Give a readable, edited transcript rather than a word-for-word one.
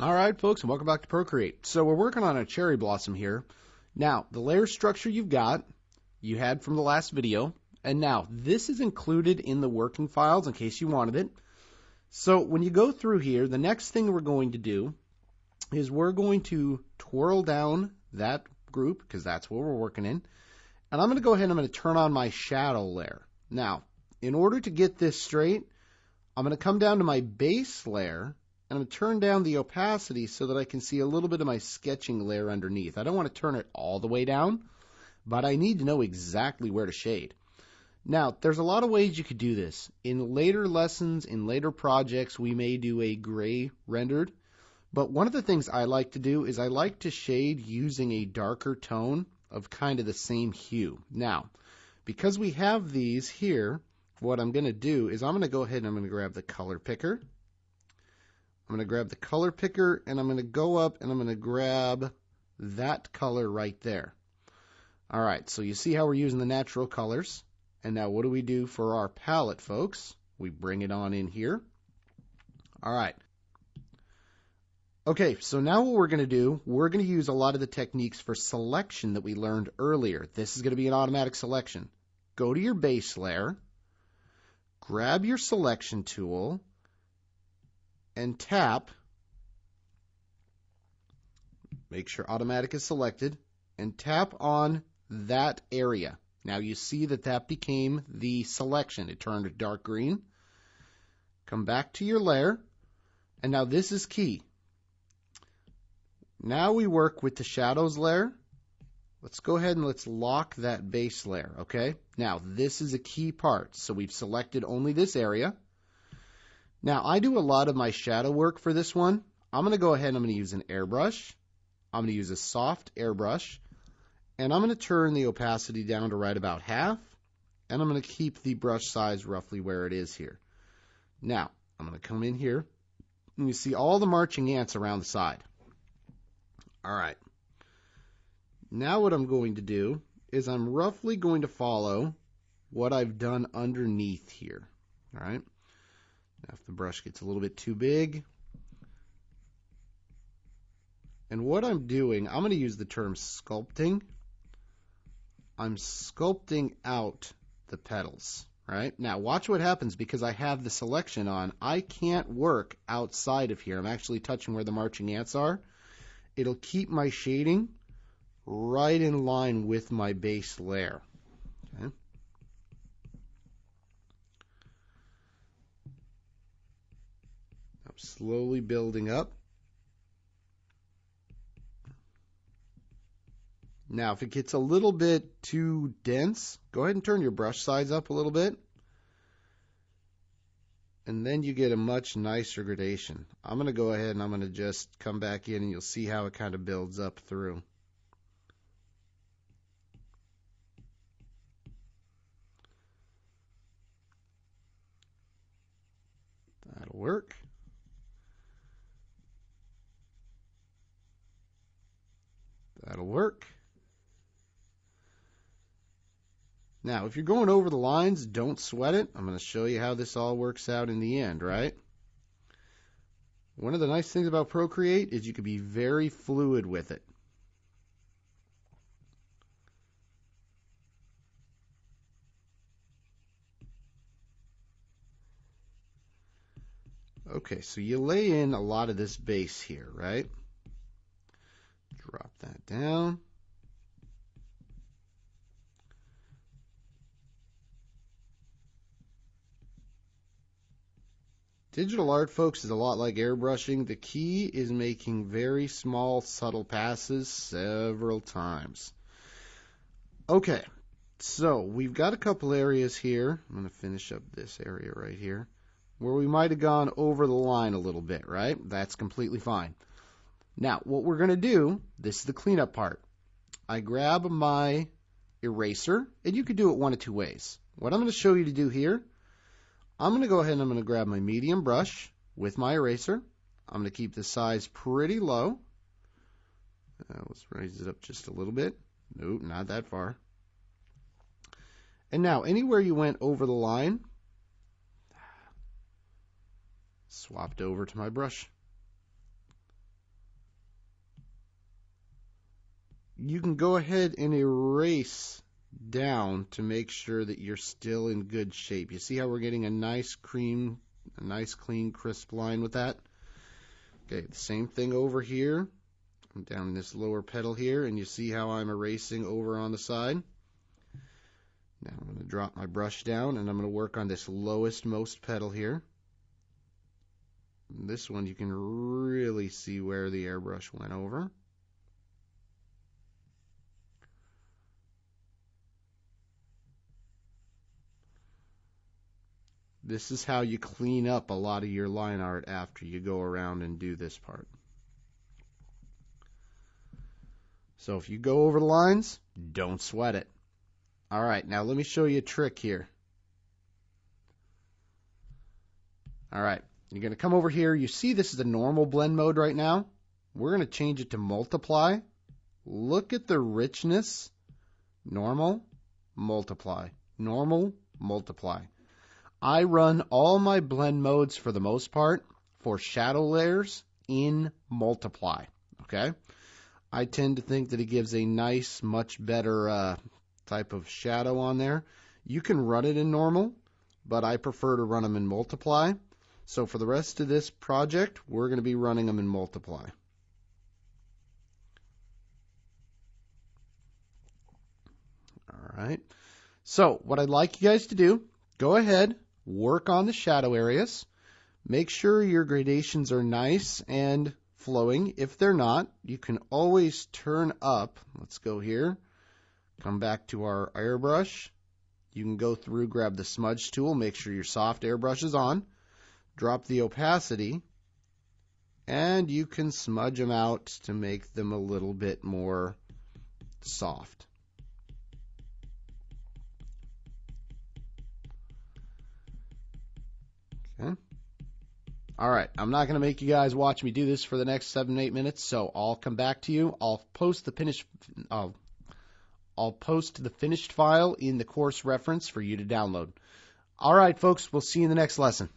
All right, folks, and welcome back to Procreate. So we're working on a cherry blossom here. Now, the layer structure you had from the last video, and now this is included in the working files in case you wanted it. So when you go through here, the next thing we're going to do is we're going to twirl down that group, because that's what we're working in. And I'm going to go ahead and I'm going to turn on my shadow layer. Now, in order to get this straight, I'm going to come down to my base layer, and I'm going to turn down the opacity so that I can see a little bit of my sketching layer underneath. I don't want to turn it all the way down, but I need to know exactly where to shade. Now, there's a lot of ways you could do this. In later lessons, in later projects, we may do a gray rendered, but one of the things I like to do is I like to shade using a darker tone of kind of the same hue. Now, because we have these here, what I'm going to do is I'm going to go ahead and I'm going to grab the color picker. I'm going to grab the color picker and I'm going to go up and I'm going to grab that color right there. All right, so you see how we're using the natural colors. And now what do we do for our palette, folks? We bring it on in here. All right. Okay, so now what we're going to do, we're going to use a lot of the techniques for selection that we learned earlier. This is going to be an automatic selection. Go to your base layer, grab your selection tool, and tap, make sure automatic is selected, and tap on that area. Now you see that that became the selection. It turned dark green. Come back to your layer, and now this is key. Now we work with the shadows layer. Let's go ahead and let's lock that base layer, okay? Now this is a key part. So we've selected only this area. Now, I do a lot of my shadow work for this one. I'm going to go ahead and I'm going to use an airbrush. I'm going to use a soft airbrush. And I'm going to turn the opacity down to right about half. And I'm going to keep the brush size roughly where it is here. Now, I'm going to come in here. And you see all the marching ants around the side. All right. Now what I'm going to do is I'm roughly going to follow what I've done underneath here. All right. Now, if the brush gets a little bit too big, and what I'm doing, I'm going to use the term sculpting. I'm sculpting out the petals, right? Now, watch what happens because I have the selection on. I can't work outside of here. I'm actually touching where the marching ants are. It'll keep my shading right in line with my base layer. Okay. Slowly building up. Now, if it gets a little bit too dense, go ahead and turn your brush size up a little bit. And then you get a much nicer gradation. I'm going to go ahead and I'm going to just come back in and you'll see how it kind of builds up through. That'll work. That'll work. Now, if you're going over the lines, don't sweat it. I'm going to show you how this all works out in the end, right? One of the nice things about Procreate is you can be very fluid with it. Okay, so you lay in a lot of this base here, right? Drop that down. Digital art, folks, is a lot like airbrushing. The key is making very small, subtle passes several times. Okay, so we've got a couple areas here. I'm going to finish up this area right here where we might have gone over the line a little bit, right? That's completely fine. Now, what we're going to do, this is the cleanup part. I grab my eraser, and you could do it one of two ways. What I'm going to show you to do here, I'm going to go ahead and I'm going to grab my medium brush with my eraser. I'm going to keep the size pretty low. Let's raise it up just a little bit. Nope, not that far. And now, anywhere you went over the line, swapped over to my brush. you can go ahead and erase down to make sure that you're still in good shape. You see how we're getting a nice clean, crisp line with that? Okay, the same thing over here. I'm down in this lower petal here, and you see how I'm erasing over on the side. Now I'm going to drop my brush down, and I'm going to work on this lowest most petal here. And this one you can really see where the airbrush went over. This is how you clean up a lot of your line art after you go around and do this part. So if you go over the lines, don't sweat it. All right, now let me show you a trick here. All right, you're going to come over here. You see this is a normal blend mode right now. We're going to change it to multiply. Look at the richness. Normal, multiply. Normal, multiply. I run all my blend modes for the most part for shadow layers in multiply. Okay? I tend to think that it gives a nice, much better type of shadow on there. You can run it in normal, but I prefer to run them in multiply. So for the rest of this project, we're going to be running them in multiply. All right. So what I'd like you guys to do, go ahead, work on the shadow areas. Make sure your gradations are nice and flowing. If they're not, you can always turn up. Let's go here. Come back to our airbrush. You can go through, grab the smudge tool, make sure your soft airbrush is on. Drop the opacity, and you can smudge them out to make them a little bit more soft. Okay. All right, I'm not going to make you guys watch me do this for the next 7-8 minutes, so I'll come back to you. I'll post the finished file in the course reference for you to download. All right, folks, we'll see you in the next lesson.